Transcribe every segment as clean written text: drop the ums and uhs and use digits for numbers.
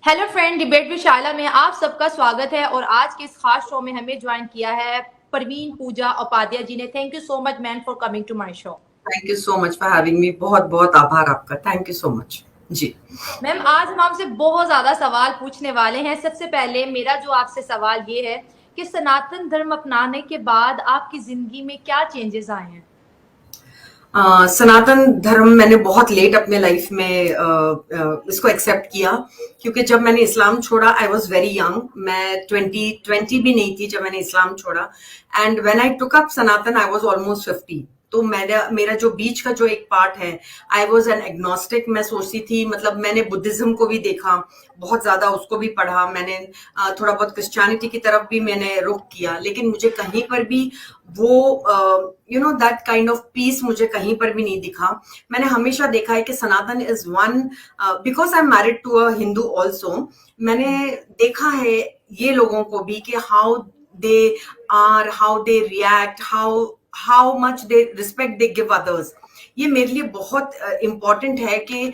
Hello friend, debate with शाइला में आप सबका स्वागत है। और आज के इस खास शो में हमें ज्वाइन किया है परवीन पूजा उपाध्याय जी ने। Thank you so much man for coming to my show. Thank you so much for having me. बहुत बहुत आभार आपका। थैंक यू सो मच जी। मैम, आज हम आपसे बहुत ज्यादा सवाल पूछने वाले हैं। सबसे पहले मेरा जो आपसे सवाल ये है कि सनातन धर्म अपनाने के बाद आपकी जिंदगी में क्या चेंजेस आए हैं? सनातन धर्म मैंने बहुत लेट अपने लाइफ में इसको एक्सेप्ट किया, क्योंकि जब मैंने इस्लाम छोड़ा आई वॉज वेरी यंग। मैं 20 भी नहीं थी जब मैंने इस्लाम छोड़ा। And when I took up Sanatan I was almost 50। तो मेरा मेरा जो बीच का जो एक पार्ट है, आई वॉज एन एग्नोस्टिक। मैं सोचती थी, मतलब मैंने बुद्धिज्म को भी देखा, बहुत ज्यादा उसको भी पढ़ा मैंने। थोड़ा बहुत क्रिश्चियनिटी की तरफ भी मैंने रुख किया, लेकिन मुझे कहीं पर भी वो दैट काइंड ऑफ पीस मुझे कहीं पर भी नहीं दिखा। मैंने हमेशा देखा है कि Sanatan is one, because I am married to a Hindu also. मैंने देखा है ये लोगों को भी कि how they are, how they react, how much they respect they give others. ये मेरे लिए बहुत इंपॉर्टेंट है कि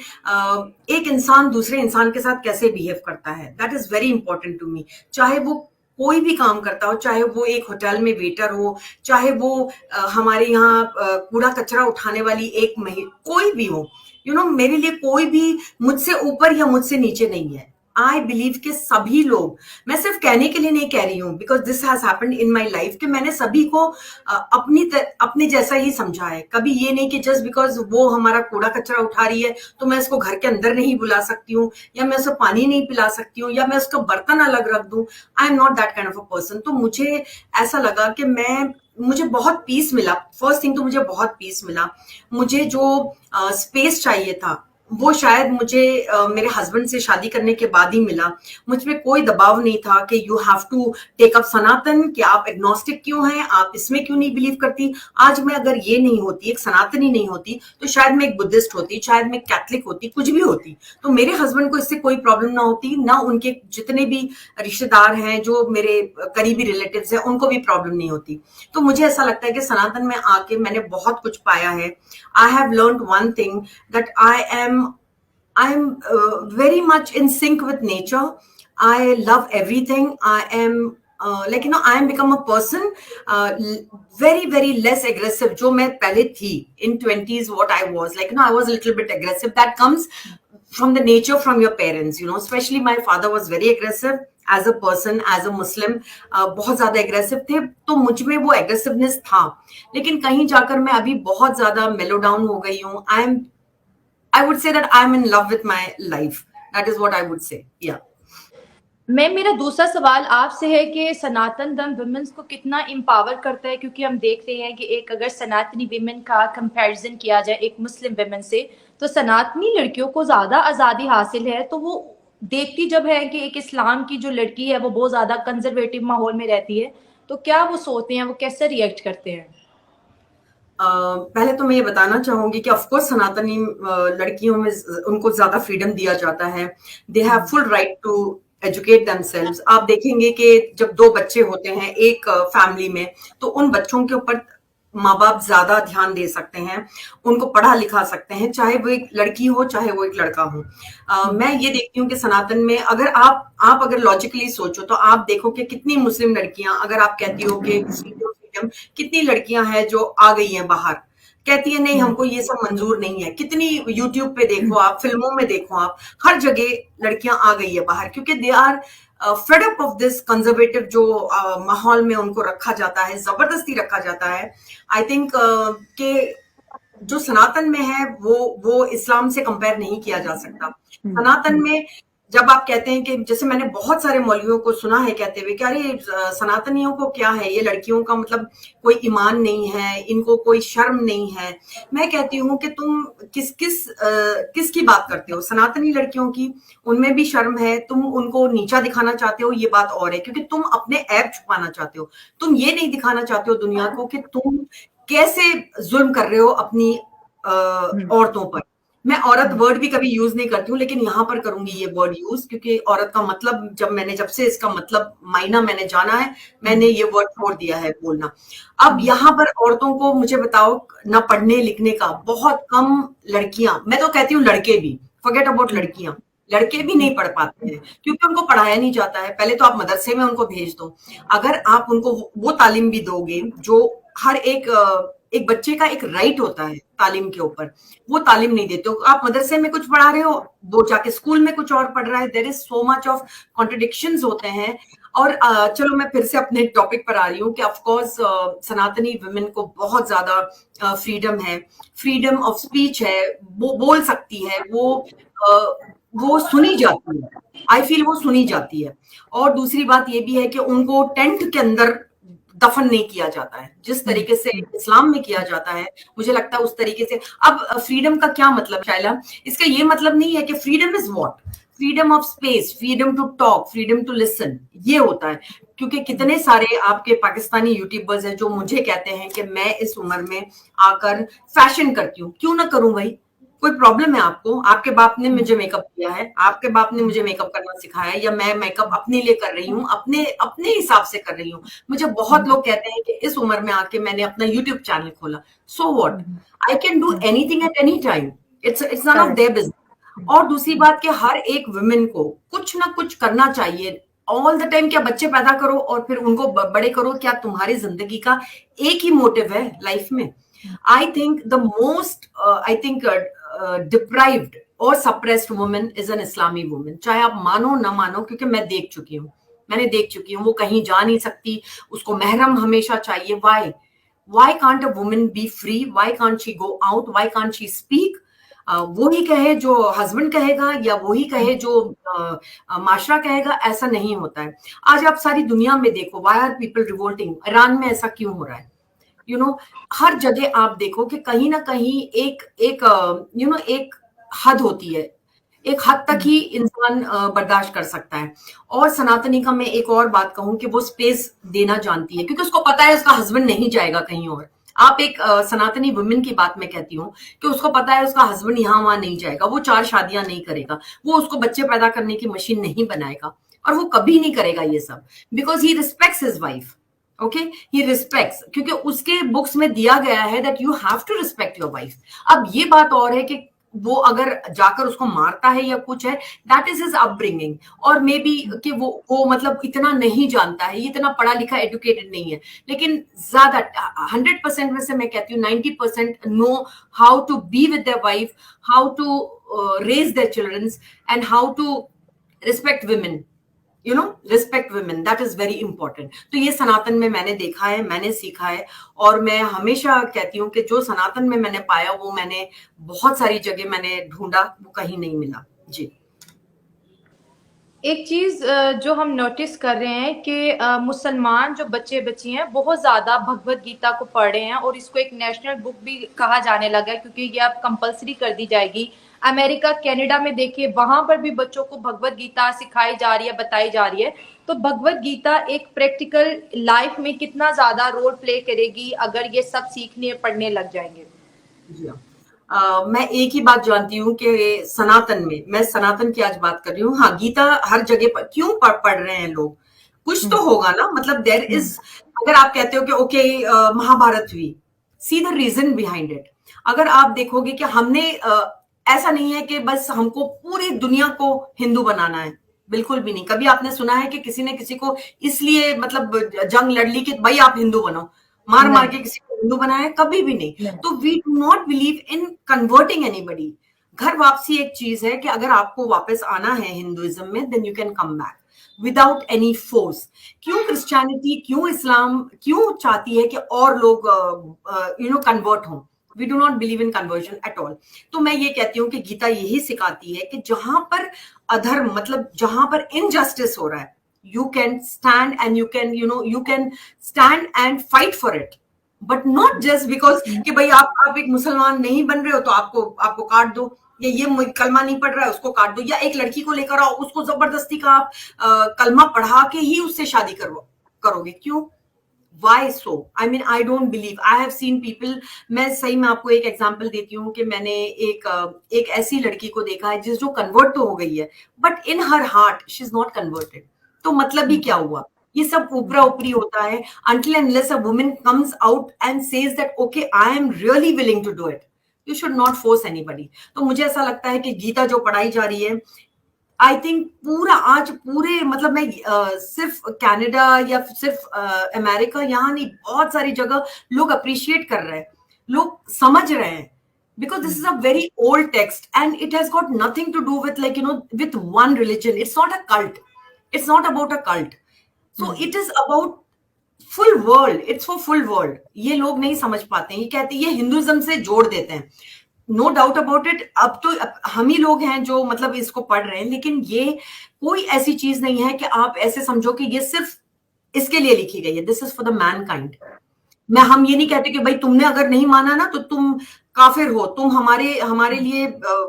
एक इंसान दूसरे इंसान के साथ कैसे बिहेव करता है। That is very important to me. चाहे वो कोई भी काम करता हो, चाहे वो एक होटल में वेटर हो, चाहे वो हमारे यहाँ कूड़ा कचरा उठाने वाली एक महिला, कोई भी हो, मेरे लिए कोई भी मुझसे ऊपर या मुझसे नीचे नहीं है। आई बिलीव कि सभी लोग, मैं सिर्फ कहने के लिए नहीं कह रही हूँ, because this has happened in my life, कि मैंने सभी को अपने जैसा ही समझा है। कभी ये नहीं कि जस्ट बिकॉज वो हमारा कूड़ा कचरा उठा रही है तो मैं उसको घर के अंदर नहीं बुला सकती हूँ, या मैं उसको पानी नहीं पिला सकती हूँ, या मैं उसका बर्तन अलग रख दूं। I am not that kind of a person. तो मुझे ऐसा लगा कि मुझे बहुत पीस मिला। फर्स्ट थिंग तो मुझे बहुत पीस मिला। मुझे जो स्पेस चाहिए था वो शायद मुझे मेरे हस्बैंड से शादी करने के बाद ही मिला। मुझ पे कोई दबाव नहीं था कि you have to take up Sanatan, कि आप एग्नोस्टिक क्यों हैं, आप इसमें क्यों नहीं बिलीव करती। आज मैं अगर ये नहीं होती, एक सनातनी नहीं होती, तो शायद मैं एक बुद्धिस्ट होती, शायद मैं कैथलिक होती, कुछ भी होती। तो मेरे हस्बैंड को इससे कोई प्रॉब्लम ना होती, ना उनके जितने भी रिश्तेदार हैं, जो मेरे करीबी रिलेटिव्स हैं, उनको भी प्रॉब्लम नहीं होती। तो मुझे ऐसा लगता है कि सनातन में आके मैंने बहुत कुछ पाया है। I have learned one thing, that I'm very much in sync with nature. I love everything. I am I am become a person very less aggressive जो मैं पहले थी in 20s. What I was I was a little bit aggressive. That comes from the nature, from your parents. Especially my father was very aggressive as a person, as a Muslim. बहुत ज्यादा aggressive थे, तो मुझ में वो aggressiveness था। लेकिन कहीं जाकर मैं अभी बहुत ज्यादा मेलो डाउन हो गई हूँ। I would say that I'm in love with my life. That is what I would say. Yeah. मैं मेरा दूसरा सवाल आपसे है कि सनातन धर्म वुमेन्स को कितना एम्पावर करता है, क्योंकि हम देख रहे हैं कि एक अगर सनातनी विमेन का कंपैरिजन किया जाए एक मुस्लिम विमेन से, तो सनातनी लड़कियों को ज़्यादा आज़ादी हासिल है। तो वो देखती जब है कि एक इस्लाम की जो लड़की है वो बहुत ज़्यादा कंजर्वेटिव माहौल में रहती है, तो क्या वो सोचते हैं, वो कैसे रिएक्ट करते हैं? पहले तो मैं ये बताना चाहूंगी कि ऑफकोर्स सनातनी लड़कियों में उनको ज्यादा फ्रीडम दिया जाता है। They have full right to educate themselves. आप देखेंगे कि जब दो बच्चे होते हैं एक फैमिली में, तो उन बच्चों के ऊपर माँ बाप ज्यादा ध्यान दे सकते हैं, उनको पढ़ा लिखा सकते हैं, चाहे वो एक लड़की हो चाहे वो एक लड़का हो। मैं ये देखती हूँ कि सनातन में अगर आप अगर लॉजिकली सोचो, तो आप देखो कि कितनी मुस्लिम लड़कियां, अगर आप कहती हो कि फ्रीडम फ्रीडम, कितनी लड़कियां हैं जो आ गई हैं बाहर, कहती है नहीं हमको ये सब मंजूर नहीं है। कितनी यूट्यूब पे देखो आप, फिल्मों में देखो आप, हर जगह लड़कियां आ गई है बाहर, क्योंकि they are fed up of this conservative जो माहौल में उनको रखा जाता है, जबरदस्ती रखा जाता है। आई थिंक कि जो सनातन में है वो इस्लाम से कंपेयर नहीं किया जा सकता। सनातन में जब आप कहते हैं कि, जैसे मैंने बहुत सारे मौलवियों को सुना है कहते हुए कि अरे सनातनियों को क्या है, ये लड़कियों का मतलब कोई ईमान नहीं है, इनको कोई शर्म नहीं है। मैं कहती हूँ कि तुम किसकी बात करते हो? सनातनी लड़कियों की, उनमें भी शर्म है। तुम उनको नीचा दिखाना चाहते हो, ये बात और है, क्योंकि तुम अपने ऐब छुपाना चाहते हो। तुम ये नहीं दिखाना चाहते हो दुनिया को कि तुम कैसे जुल्म कर रहे हो अपनी औरतों पर। मैं औरत वर्ड भी कभी यूज नहीं करती हूँ, लेकिन यहाँ पर करूंगी ये वर्ड यूज, क्योंकि औरत का मतलब जब से इसका मतलब मायना मैंने जाना है, मैंने ये वर्ड छोड़ दिया है बोलना। अब यहाँ पर औरतों को मुझे बताओ, ना पढ़ने लिखने का, बहुत कम लड़कियां, मैं तो कहती हूँ लड़के भी, फॉरगेट अबाउट लड़कियां, लड़के भी नहीं पढ़ पाते हैं क्योंकि उनको पढ़ाया नहीं जाता है। पहले तो आप मदरसे में उनको भेज दो, अगर आप उनको वो तालीम भी दोगे जो हर एक बच्चे का एक राइट होता है तालीम के ऊपर, वो तालीम नहीं देते हो। आप मदरसे में कुछ पढ़ा रहे हो, वो जाके स्कूल में कुछ और पढ़ रहा है। There is so much of contradictions होते हैं। और चलो मैं फिर से अपने टॉपिक पर आ रही हूँ कि ऑफ कोर्स सनातनी वुमेन को बहुत ज्यादा फ्रीडम है, फ्रीडम ऑफ स्पीच है, वो बोल सकती है, वो सुनी जाती है। आई फील वो सुनी जाती है। और दूसरी बात ये भी है कि उनको टेंट के अंदर दफन नहीं किया जाता है जिस तरीके से इस्लाम में किया जाता है, मुझे लगता है उस तरीके से। अब फ्रीडम का क्या मतलब शायला? इसका ये मतलब नहीं है कि freedom is what, freedom of space, freedom to talk, freedom to listen, ये होता है। क्योंकि कितने सारे आपके पाकिस्तानी यूट्यूबर्स हैं जो मुझे कहते हैं कि मैं इस उम्र में आकर फैशन करती हूँ। क्यों ना करूं भाई, कोई प्रॉब्लम है आपको? आपके बाप ने मुझे मेकअप किया है, आपके बाप ने मुझे मेकअप करना सिखाया है, या मैं मेकअप अपने लिए कर रही हूँ, अपने अपने हिसाब से कर रही हूँ। मुझे बहुत लोग कहते हैं कि इस उम्र में आके मैंने अपना यूट्यूब चैनल खोला, so what, I can do anything at any time, it's none of their business. और दूसरी बात कि हर एक वुमेन को कुछ ना कुछ करना चाहिए ऑल द टाइम। क्या बच्चे पैदा करो और फिर उनको बड़े करो, क्या तुम्हारी जिंदगी का एक ही मोटिव है लाइफ में? I think the most I think deprived और सप्रेस्ड वुमेन इज एन इस्लामी वुमेन, चाहे आप मानो ना मानो, क्योंकि मैं देख चुकी हूँ, मैंने देख चुकी हूँ। वो कहीं जा नहीं सकती, उसको महरम हमेशा चाहिए। Why can't a women B free? Why can't she go out? Why can't she speak? वो ही कहे जो हस्बैंड कहेगा, या वो ही कहे जो माशरा कहेगा, ऐसा नहीं होता है। आज आप सारी दुनिया में देखो, why are people revolting? Iran में ऐसा क्यों हो रहा है? यू नो, हर जगह आप देखो कि कहीं ना कहीं एक एक एक हद होती है, एक हद तक ही इंसान बर्दाश्त कर सकता है। और सनातनी का मैं एक और बात कहूं कि वो स्पेस देना जानती है, क्योंकि उसको पता है उसका हस्बैंड नहीं जाएगा कहीं और। आप एक सनातनी वुमेन की बात मैं कहती हूँ कि उसको पता है उसका हस्बैंड यहाँ वहां नहीं जाएगा, वो 4 शादियां नहीं करेगा, वो उसको बच्चे पैदा करने की मशीन नहीं बनाएगा, और वो कभी नहीं करेगा ये सब, because he respects his wife. Okay, he respects, क्योंकि उसके बुक्स में दिया गया है that you have to respect your wife. अब ये बात और है कि वो अगर जाकर उसको मारता है या कुछ है, दैट इज हिज अपब्रिंगिंग। और मे बी कि वो मतलब इतना नहीं जानता है, ये इतना पढ़ा लिखा एजुकेटेड नहीं है, लेकिन ज्यादा 100% में से मैं कहती हूँ 90% know how to be with their wife, how to raise their childrens, and how to respect women. Respect women, that is very important. तो ये सनातन में मैंने देखा है, मैंने सीखा है, और मैं हमेशा कहती हूँ कि जो सनातन में मैंने पाया वो मैंने बहुत सारी जगह मैंने ढूंढा, वो कहीं नहीं मिला। जी। एक चीज जो हम नोटिस कर रहे हैं कि मुसलमान जो बच्चे बच्ची हैं बहुत ज्यादा भगवत गीता को पढ़ रहे हैं, और इसको एक नेशनल बुक भी कहा जाने लगा है, क्योंकि ये अब कंपलसरी कर दी जाएगी। अमेरिका, कनाडा में देखिए, वहां पर भी बच्चों को भगवत गीता सिखाई जा रही है, बताई जा रही है। तो भगवत गीता एक प्रैक्टिकल लाइफ में कितना ज्यादा रोल प्ले करेगी अगर ये सब सीखने पढ़ने लग जाएंगे? जी हाँ। मैं एक ही बात जानती हूँ कि सनातन में, मैं सनातन की आज बात कर रही हूँ, हाँ, गीता हर जगह पर क्यों पढ़ रहे हैं लोग? कुछ तो होगा ना, मतलब देयर इज। अगर आप कहते हो कि ओके महाभारत हुई, see the reason behind it. अगर आप देखोगे कि हमने ऐसा नहीं है कि बस हमको पूरी दुनिया को हिंदू बनाना है, बिल्कुल भी नहीं। कभी आपने सुना है कि किसी ने किसी को इसलिए मतलब जंग लड़ ली कि भाई आप हिंदू बनो, मार मार के किसी को हिंदू बनाया है? कभी भी नहीं। तो we do not believe in converting anybody. घर वापसी एक चीज है कि अगर आपको वापस आना है हिंदुइज्म में, then you can come back without any force. क्यों क्रिश्चियनिटी, क्यों इस्लाम, क्यों चाहती है कि और लोग कन्वर्ट हों? We do not believe in conversion at all. तो मैं ये कहती हूँ कि गीता यही सिखाती है कि जहां पर अधर्म, मतलब जहां पर इनजस्टिस हो रहा है, you can stand and you can stand and fight for it, but not just because कि भाई आप एक मुसलमान नहीं बन रहे हो तो आपको काट दो, या ये कलमा नहीं पढ़ रहा है उसको काट दो, या एक लड़की को लेकर आओ उसको जबरदस्ती का आप कलमा पढ़ा के ही उससे शादी करोगे। क्यों? Why so? I mean, I don't believe. I have seen people. मैं सही में आपको एक एग्जांपल देती हूँ कि मैंने एक ऐसी लड़की को देखा है जो कन्वर्ट तो हो गई है, but in her heart she is not converted. तो मतलब ही क्या हुआ? ये सब ऊपरा ऊपरी होता है। Until and unless a woman comes out and says that okay, I am really willing to do it, you should not force anybody. तो मुझे ऐसा लगता है कि गीता जो पढ़ाई जा रही है, आई थिंक पूरा आज पूरे मतलब मैं सिर्फ कनाडा या सिर्फ अमेरिका, यहाँ नहीं, बहुत सारी जगह लोग अप्रिशिएट कर रहे हैं, लोग समझ रहे हैं, because this is a very old text and it has got nothing to do with, like, with one religion. It's not a cult, it's not about a cult. So it is about full world, it's for full world. ये लोग नहीं समझ पाते हैं, ये कहते हैं, ये हिंदुइज्म से जोड़ देते हैं. No doubt about it. अब हम ही लोग हैं जो मतलब इसको पढ़ रहे हैं, लेकिन ये कोई ऐसी चीज नहीं है कि आप ऐसे समझो कि ये सिर्फ इसके लिए लिखी गई है. This is for the Mankind. हम ये नहीं कहते कि भाई तुमने अगर नहीं माना ना तो तुम काफिर हो, तुम हमारे लिए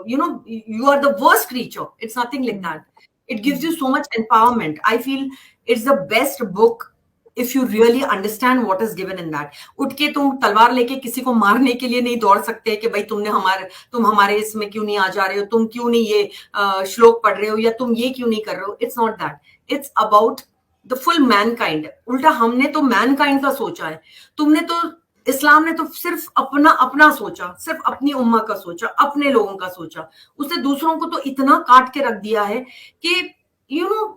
you are the worst creature. It's nothing like that. It gives you so much empowerment. I feel it's the best book if you really understand what is given in that. उठ के तुम तलवार लेके किसी को मारने के लिए नहीं दौड़ सकते कि भाई तुम हमारे इसमें क्यों नहीं आ जा रहे हो, तुम क्यों नहीं ये श्लोक पढ़ रहे हो, या तुम ये क्यों नहीं कर रहे हो. It's not that. It's about the full Mankind. उल्टा हमने तो मैनकाइंड का सोचा है, तुमने तो इस्लाम ने तो सिर्फ अपना सोचा, सिर्फ अपनी उम्मा का सोचा, अपने लोगों का सोचा. उसने दूसरों को तो इतना काट के रख दिया है कि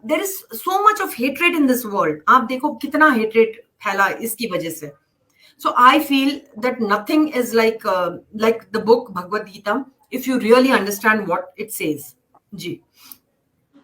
there is so much of hatred in this world. आप देखो कितना hatred फैला इसकी वजह से. So I feel that nothing is like the book Bhagavad Gita if you really understand what it says. जी.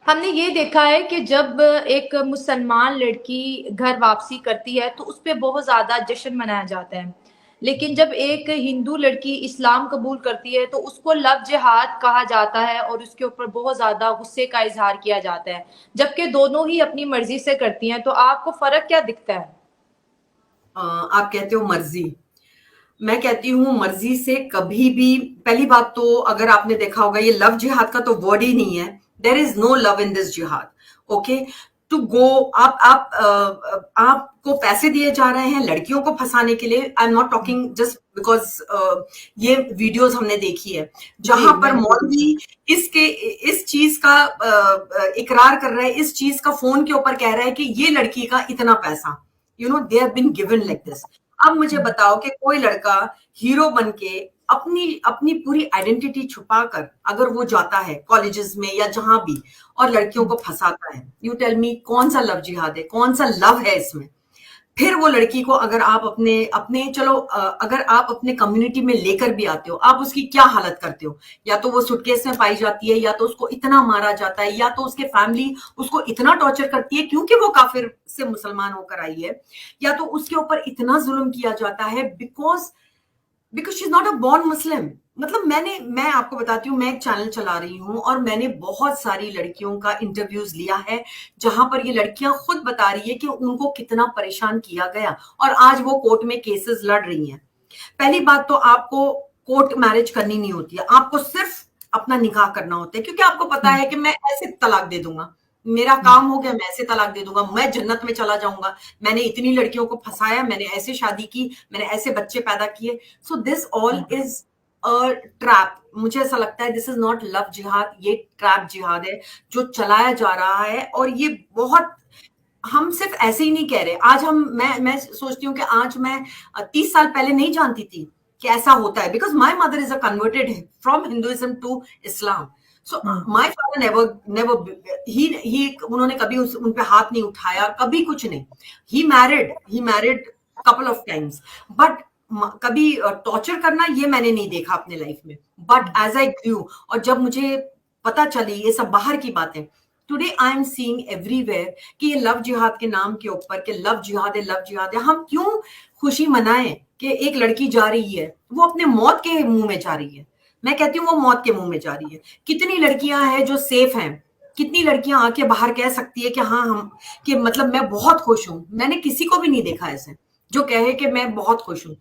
हमने ये देखा है कि जब एक मुसलमान लड़की घर वापसी करती है तो उस पर बहुत ज़्यादा जश्न मनाया जाता है, लेकिन जब एक हिंदू लड़की इस्लाम कबूल करती है तो उसको लव जिहाद कहा जाता है और उसके ऊपर बहुत ज़्यादा गुस्से का इजहार किया जाता है, जबकि दोनों ही अपनी मर्जी से करती हैं. तो आपको फ़र्क क्या दिखता है? आप कहते हो मर्जी, मैं कहती हूँ मर्जी से कभी भी. पहली बात तो अगर आपने देखा होगा, ये लव जिहाद का तो वर्ड ही नहीं है. There is no love in this jihad. Okay, to go, आपको पैसे दिए जा रहे हैं लड़कियों को फंसाने के लिए. I am not talking just because ये वीडियोस हमने देखी है जहां पर मौलवी इस चीज का इकरार कर रहा है, इस चीज का फोन के ऊपर कह रहा है कि ये लड़की का इतना पैसा, they have been given like this. अब मुझे बताओ कि कोई लड़का हीरो बन के अपनी पूरी आइडेंटिटी छुपाकर अगर वो जाता है कॉलेजेस में या जहां भी और लड़कियों को फंसाता है, यू टेल मी कौन सा लव जिहाद है, कौन सा लव है इसमें? फिर वो लड़की को अगर आप अपने चलो अगर आप अपने कम्युनिटी में लेकर भी आते हो, आप उसकी क्या हालत करते हो? या तो वो सुटकेस में पाई जाती है, या तो उसको इतना मारा जाता है, या तो उसके फैमिली उसको इतना टॉर्चर करती है क्योंकि वो काफिर से मुसलमान होकर आई है, या तो उसके ऊपर इतना जुल्म किया जाता है because she is not a born Muslim. मतलब मैं आपको बताती हूँ, मैं एक चैनल चला रही हूँ और मैंने बहुत सारी लड़कियों का इंटरव्यूज लिया है जहां पर ये लड़कियां खुद बता रही है कि उनको कितना परेशान किया गया और आज वो कोर्ट में केसेस लड़ रही हैं. पहली बात तो आपको कोर्ट मैरिज करनी नहीं होती है, आपको सिर्फ अपना निकाह करना होता है, क्योंकि आपको पता है कि मैं ऐसे तलाक दे दूंगा, मेरा काम हो गया, मैं ऐसे तलाक दे दूंगा, मैं जन्नत में चला जाऊंगा, मैंने इतनी लड़कियों को फंसाया, मैंने ऐसे शादी की, मैंने ऐसे बच्चे पैदा किए. So this all is a trap. मुझे ऐसा लगता है दिस इज नॉट लव जिहाद, ये ट्रैप जिहाद है जो चलाया जा रहा है. और ये बहुत, हम सिर्फ ऐसे ही नहीं कह रहे. आज मैं सोचती हूँ कि आज मैं 30 साल पहले नहीं जानती थी कि ऐसा होता है, because my mother is a converted from Hinduism to Islam. So my father never उन्होंने कभी उन पे हाथ नहीं उठाया, कभी कुछ नहीं. He married couple of times, but कभी टॉर्चर करना ये मैंने नहीं देखा अपने लाइफ में. बट एज आई ग्रू और जब मुझे पता चली ये सब बाहर की बातें, today I am seeing everywhere कि ये लव जिहाद के नाम के ऊपर कि लव जिहाद है. हम क्यों खुशी मनाएं कि एक लड़की जा रही है, वो अपने मौत के मुंह में जा रही है. मैं कहती हूँ वो मौत के मुंह में जा रही है. कितनी लड़कियां हैं जो सेफ हैं, कितनी लड़कियां आके बाहर कह सकती है कि हाँ कि मतलब मैं बहुत खुश हूं. मैंने किसी को भी नहीं देखा ऐसे जो कहे कि मैं बहुत खुश हूं.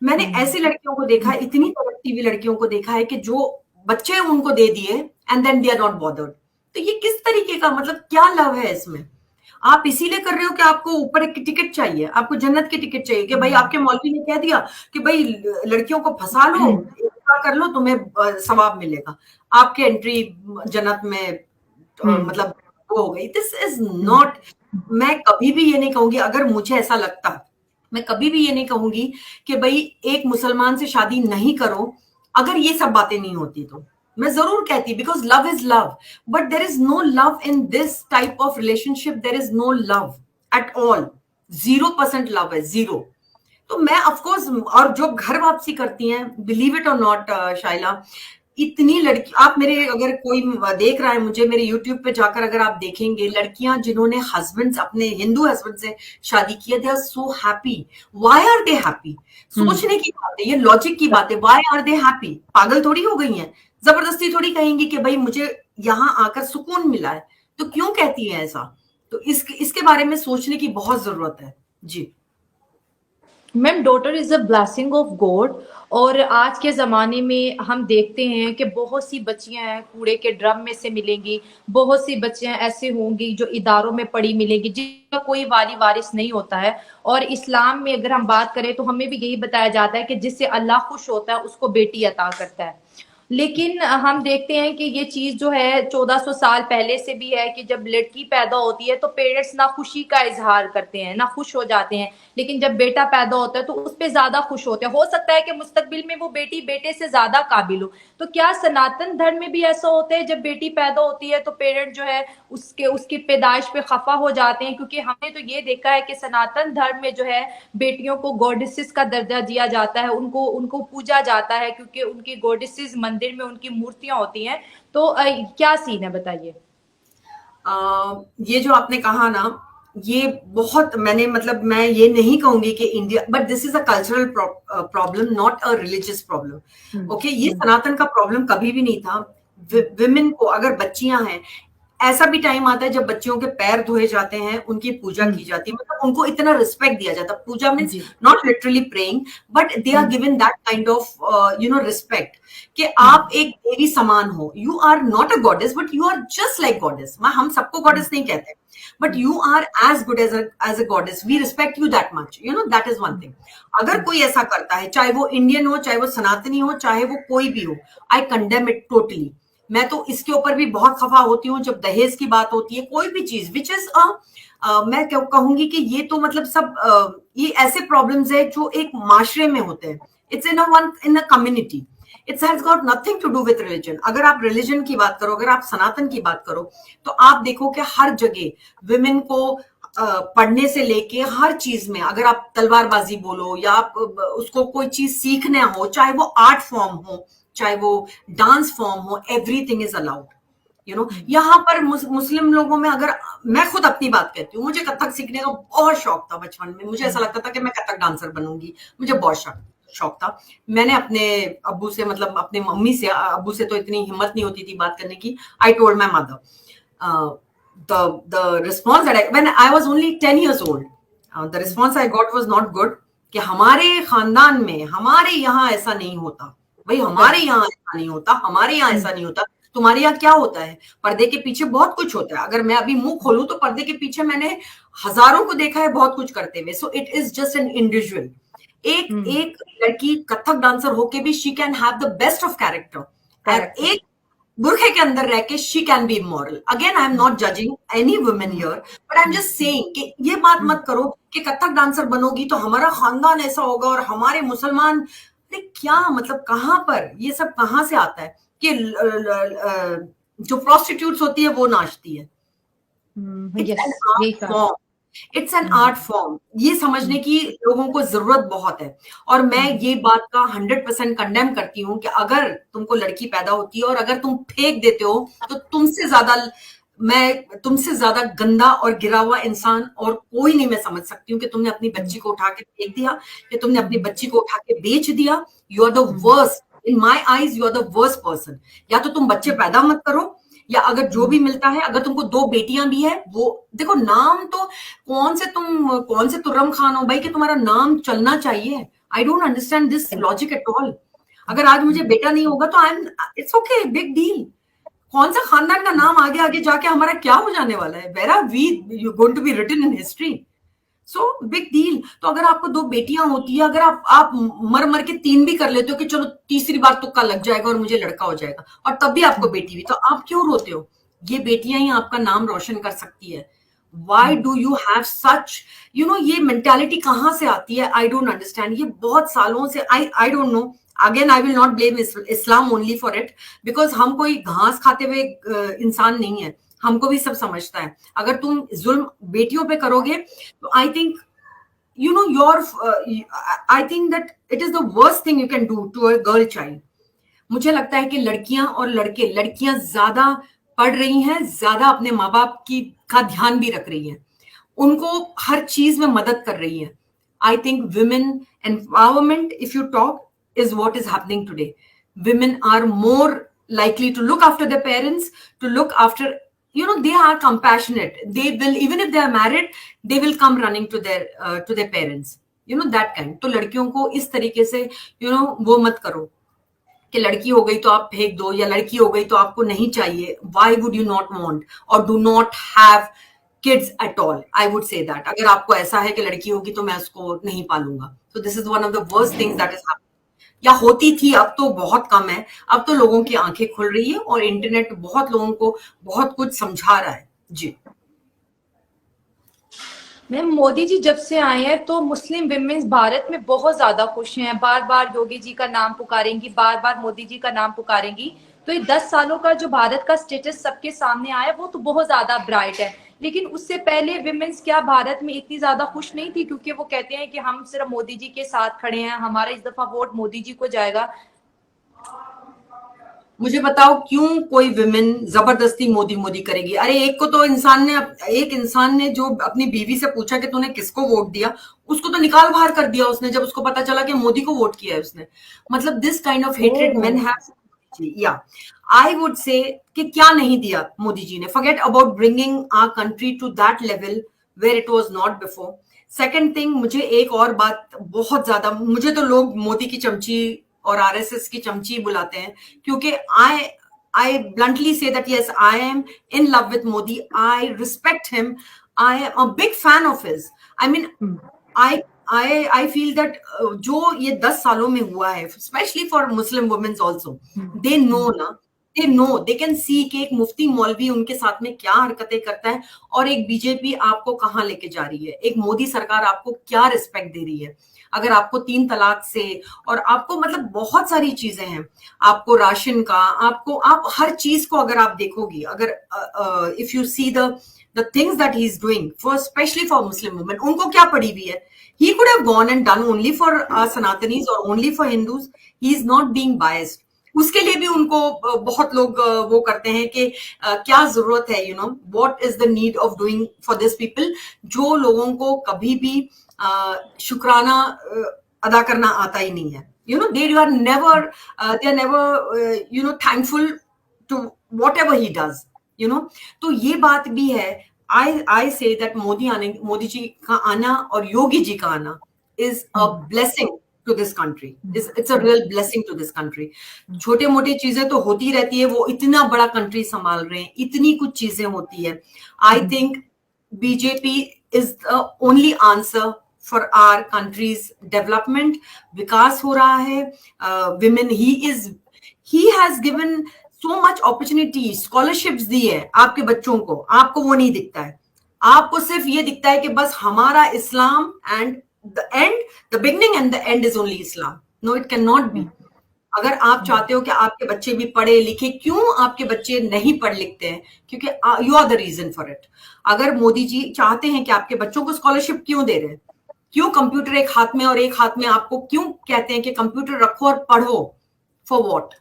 मैंने ऐसी लड़कियों को देखा है, इतनी तड़पती हुई लड़कियों को देखा है कि जो बच्चे उनको दे दिए and then they are not bothered. तो ये किस तरीके का, मतलब क्या लव है इसमें? आप इसीलिए कर रहे हो कि आपको ऊपर एक टिकट चाहिए, आपको जन्नत की टिकट चाहिए कि भाई आपके मौलवी ने कह दिया कि भाई लड़कियों को फंसा लो, कर लो, तुम्हें सवाब मिलेगा, आपके एंट्री जन्नत में मतलब वो हो गई. This is not. मैं कभी भी ये नहीं कहूंगी, अगर मुझे ऐसा लगता, मैं कभी भी ये नहीं कहूंगी कि भाई एक मुसलमान से शादी नहीं करो अगर ये सब बातें नहीं होती. तो मैं जरूर कहती, because love is love, but there is no love in this type of relationship, there is no love at all, 0% love है, जीरो। तो मैं ऑफकोर्स, और जो घर वापसी करती हैं, बिलीव इट और नॉट शाइला, इतनी लड़की, आप मेरे, अगर कोई देख रहा है मुझे, मेरे यूट्यूब पे जाकर अगर आप देखेंगे, लड़कियां जिन्होंने हस्बैंड, अपने हिंदू हस्बैंड से शादी की है, they are so happy. Why are they happy? सोचने की बात है, ये लॉजिक की बात है। Why are they happy? पागल थोड़ी हो गई हैं, जबरदस्ती थोड़ी कहेंगी कि भाई मुझे यहाँ आकर सुकून मिला है, तो क्यों कहती है ऐसा? तो इसके बारे में सोचने की बहुत जरूरत है जी। Ma'am, daughter is a blessing of God. और आज के ज़माने में हम देखते हैं कि बहुत सी बच्चियां हैं कूड़े के ड्रम में से मिलेंगी, बहुत सी बच्चियां ऐसे होंगी जो इदारों में पड़ी मिलेंगी, जिनका कोई वाली वारिस नहीं होता है। और इस्लाम में अगर हम बात करें तो हमें भी यही बताया जाता है कि जिससे अल्लाह खुश होता है उसको बेटी अता करता है। लेकिन हम देखते हैं कि ये चीज जो है 1400 साल पहले से भी है कि जब लड़की पैदा होती है तो पेरेंट्स ना खुशी का इजहार करते हैं, ना खुश हो जाते हैं। लेकिन जब बेटा पैदा होता है तो उस पर ज्यादा खुश होते हैं। हो सकता है कि मुस्तकबिल में वो बेटी बेटे से ज्यादा काबिल हो। तो क्या सनातन धर्म में भी ऐसा होता है, जब बेटी पैदा होती है तो पेरेंट जो है उसके उसकी पैदाइश पे खफा हो जाते हैं? क्योंकि हमने तो ये देखा है कि सनातन धर्म में जो है बेटियों को गॉडेसेस का दर्जा दिया जाता है, उनको उनको पूजा जाता है, क्योंकि उनकी गॉडेसेस मंदिर में उनकी मूर्तियां होती हैं। तो क्या सीन है, बताइए। ये जो आपने कहा ना, ये बहुत, मैंने, मतलब मैं ये नहीं कहूंगी कि India, but this is a cultural problem, not a religious problem. Okay, ये सनातन का प्रॉब्लम कभी भी नहीं था। विमेन को, अगर बच्चियां हैं, ऐसा भी टाइम आता है जब बच्चियों के पैर धोए जाते हैं, उनकी पूजा की जाती है, मतलब उनको इतना रिस्पेक्ट दिया जाता है। पूजा मीन्स जी। Not literally praying, but they are given that kind of respect, कि आप एक देवी समान हो। You are not a goddess, but you are just like goddess. हम सबको गॉडेस नहीं कहते, but you are as good as a goddess. We respect you that much, that is one thing. अगर कोई ऐसा करता है, चाहे वो इंडियन हो, चाहे वो सनातनी हो, चाहे वो कोई भी हो, आई कंडेम इट टोटली। मैं तो इसके ऊपर भी बहुत खफा होती हूँ जब दहेज की बात होती है, कोई भी चीज विच इज मैं कहूंगी कि ये तो मतलब सब ये ऐसे प्रॉब्लम्स है जो एक माशरे में होते हैं। It's in a community, it's has got nothing to do with religion. अगर आप रिलीजन की बात करो, अगर आप सनातन की बात करो, तो आप देखो कि हर जगह विमेन को पढ़ने से लेके हर चीज में, अगर आप तलवारबाजी बोलो या आप उसको कोई चीज सीखना हो, चाहे वो आर्ट फॉर्म हो, चाहे वो डांस फॉर्म हो, एवरीथिंग इज अलाउड। यहाँ पर मुस्लिम लोगों में, अगर मैं खुद अपनी बात कहती हूँ, मुझे कथक सीखने का बहुत शौक था बचपन में। मुझे ऐसा लगता था कि मैं कथक डांसर बनूंगी, मुझे बहुत शौक था। मैंने अपने अब्बू से, मतलब अपने मम्मी से, अब्बू से तो इतनी हिम्मत नहीं होती थी बात करने की। I told my mother, the response that when I was only 10 years old, the response I got was not good, कि हमारे खानदान में, हमारे यहाँ ऐसा नहीं होता। भाई हमारे यहाँ ऐसा नहीं होता, हमारे यहाँ ऐसा नहीं होता, तुम्हारे यहाँ क्या होता है? पर्दे के पीछे बहुत कुछ होता है। अगर मैं अभी मुंह खोलूं तो पर्दे के पीछे मैंने हजारों को देखा है बहुत कुछ करते हुए। So it is just an individual. एक लड़की कथक डांसर होके भी she can have the best of character. एक बुरखे के अंदर रह के she can be immoral. Again, I am not judging any women here, but I am just saying कि ये बात मत करो कि कथक डांसर बनोगी तो हमारा खानदान ऐसा होगा और हमारे मुसलमान, अरे क्या मतलब, कहाँ पर ये सब कहाँ से आता है कि जो प्रोस्टिट्यूट्स होती है वो नाचती है? It's an art form. ये समझने की लोगों को जरूरत बहुत है। और मैं ये बात का 100% कंडेम करती हूँ कि अगर तुमको लड़की पैदा होती है और अगर तुम फेंक देते हो, तो तुमसे ज्यादा गंदा और गिरा हुआ इंसान और कोई नहीं मैं समझ सकती हूँ, कि तुमने अपनी बच्ची को उठा के फेंक दिया, कि तुमने अपनी बच्ची को उठा के बेच दिया। You are the worst, in my eyes you are the worst person. या तो तुम बच्चे पैदा मत करो, या अगर जो भी मिलता है, अगर तुमको 2 बेटियां भी है, वो देखो, नाम तो कौन से तुर्रम खान हो भाई कि तुम्हारा नाम चलना चाहिए? I don't understand this logic at all. अगर आज मुझे बेटा नहीं होगा तो इट्स ओके, बिग डील। कौन सा खानदान का नाम आगे आगे जाके हमारा क्या हो जाने वाला है? Where are we going to be written in history? So big deal. तो अगर आपको 2 बेटियां होती है, अगर आप मर मर के 3 भी कर लेते हो कि चलो तीसरी बार तुक्का लग जाएगा और मुझे लड़का हो जाएगा, और तब भी आपको बेटी हुई, तो आप क्यों रोते हो? ये बेटियां ही आपका नाम रोशन कर सकती है। Why do you have such, ये मेंटालिटी कहाँ से आती है? I don't understand. ये बहुत सालों से, I don't know, again I will not blame Islam only for it, because हम कोई घास खाते हुए इंसान नहीं है, हमको भी सब समझता है। अगर तुम जुल्म बेटियों पे करोगे तो I think you know your I think that it is the worst thing you can do to a girl child. मुझे लगता है कि लड़कियां और लड़कियां ज्यादा पढ़ रही हैं, ज्यादा अपने माँ बाप की का ध्यान भी रख रही हैं, उनको हर चीज में मदद कर रही हैं। I think women empowerment, if you talk, is what is happening today. Women are more likely to look after their parents, to look after, they are compassionate. They will, even if they are married, they will come running to their parents, that kind. तो लड़कियों को इस तरीके से वो मत करो कि लड़की हो गई तो आप फेंक दो, या लड़की हो गई तो आपको नहीं चाहिए. Why would you not want or do not have kids at all? I would say that. अगर आपको ऐसा है कि लड़की होगी तो मैं उसको नहीं पालूंगा. So this is one of the worst things that is happening. या होती थी, अब तो बहुत कम है. अब तो लोगों की आंखें खुल रही है और इंटरनेट बहुत लोगों को बहुत कुछ समझा रहा है. जी मैम, मोदी जी जब से आए हैं तो मुस्लिम विमेन्स भारत में बहुत ज्यादा खुश हैं, बार बार योगी जी का नाम पुकारेंगी, बार बार मोदी जी का नाम पुकारेंगी. तो ये 10 सालों का जो भारत का स्टेटस सबके सामने आया वो तो बहुत ज्यादा ब्राइट है. लेकिन उससे पहले विमेन्स क्या भारत में इतनी ज्यादा खुश नहीं थी? क्योंकि वो कहते हैं कि हम सिर्फ मोदी जी के साथ खड़े हैं, हमारा इस दफा वोट मोदी जी को जाएगा. मुझे बताओ क्यों कोई विमेन जबरदस्ती मोदी मोदी करेगी? अरे एक इंसान ने जो अपनी बीवी से पूछा कि तूने किसको वोट दिया, उसको तो निकाल बाहर कर दिया उसने, जब उसको पता चला कि मोदी को वोट किया है उसने. मतलब this kind of hatred men have. या आई वुड से कि क्या नहीं दिया मोदी जी ने. Forget about bringing our country to that level where it was not before. Second thing, मुझे एक और बात बहुत ज्यादा, मुझे तो लोग मोदी की चमची और आरएसएस की चमची बुलाते हैं, क्योंकि आई bluntly say that yes, I am in love with Modi. I respect him. I am a big fan of his. I mean, I feel that जो ये 10 सालों में हुआ है, especially for Muslim women also, they know ना, they can see कि एक मुफ्ती मौलवी उनके साथ में क्या हरकतें करता है, और एक बीजेपी आपको कहाँ लेके जा रही है, एक मोदी सरकार आपको क्या रिस्पेक्ट दे रही है. अगर आपको 3 तलाक से, और आपको मतलब बहुत सारी चीजें हैं, आपको राशन का, आप हर चीज को अगर आप देखोगी, अगर if you see the things that he's doing for, especially for Muslim women, उनको क्या पड़ी हुई है. He could have gone and done only for Sanatanis or only for Hindus. He is not being biased. उसके लिए भी उनको बहुत लोग वो करते हैं कि क्या जरूरत है, what is the need of doing for this people, जो लोगों को कभी भी शुक्राना अदा करना आता ही नहीं है. They are never thankful to whatever he does. तो ये बात भी है. I say that Modi ji का आना और योगी जी का आना is a blessing to this country. It's a real blessing to this country. छोटे मोटी चीजें तो होती रहती है, वो इतना बड़ा कंट्री संभाल रहे हैं, इतनी कुछ चीजें होती है. I think BJP is the only answer for our country's development. विकास हो रहा है. Women, he has given so much opportunity, scholarships दी है आपके बच्चों को. आपको वो नहीं दिखता है. आपको सिर्फ ये दिखता है कि बस हमारा इस्लाम, and the beginning and the end is only Islam. No, it cannot be. अगर आप चाहते हो कि आपके बच्चे भी पढ़े लिखे, क्यों आपके बच्चे नहीं पढ़ लिखते हैं? क्योंकि you are the reason for it. अगर मोदी जी चाहते हैं कि आपके बच्चों को स्कॉलरशिप क्यों दे रहे हैं? क्यों कंप्यूटर एक हाथ में और एक हाथ में आपको क्यों कहते हैं कि कंप्यूटर रखो और पढ़ो? For what?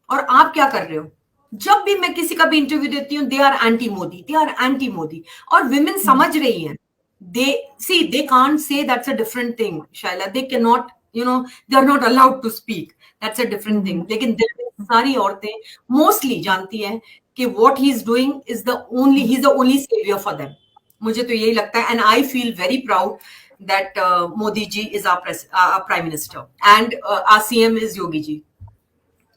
और आप क्या कर रहे हो? जब भी मैं किसी का भी इंटरव्यू देती हूँ, दे आर एंटी मोदी. और विमेन समझ रही हैं. They can't say that's a different thing, Shaila. They cannot, they are not allowed to speak. That's a different thing. लेकिन दिल में सारी औरतें मोस्टली जानती हैं कि what he is doing is he's the only savior for them. मुझे तो यही लगता है, and I feel very proud that Modi ji is our prime minister, and our CM is Yogi ji.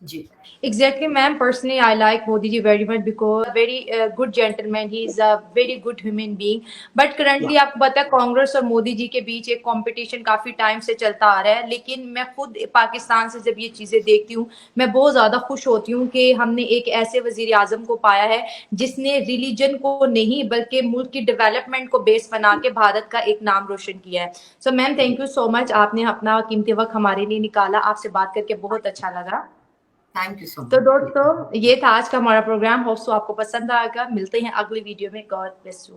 Ji. Exactly, ma'am. Personally, I like Modi ji very much because very good gentleman. He is a very good human being. But या currently आपको पता है कांग्रेस और मोदी जी के बीच एक competition काफी time से चलता आ रहा है, लेकिन मैं खुद पाकिस्तान से जब ये चीजें देखती हूँ मैं बहुत ज्यादा खुश होती हूँ कि हमने एक ऐसे वजीर आजम को पाया है जिसने रिलीजन को नहीं बल्कि मुल्क की डेवलपमेंट को बेस बना के भारत का एक नाम रोशन किया है। So ma'am, thank you so much, आपने अपना कीमती वक्त हमारे लिए निकाला। आपसे बात करके बहुत अच्छा लगा। थैंक यू सो तो मच, वेलकम। दोस्तों, ये था आज का हमारा प्रोग्राम। होप सो आपको पसंद आएगा। मिलते हैं अगली वीडियो में। God bless you.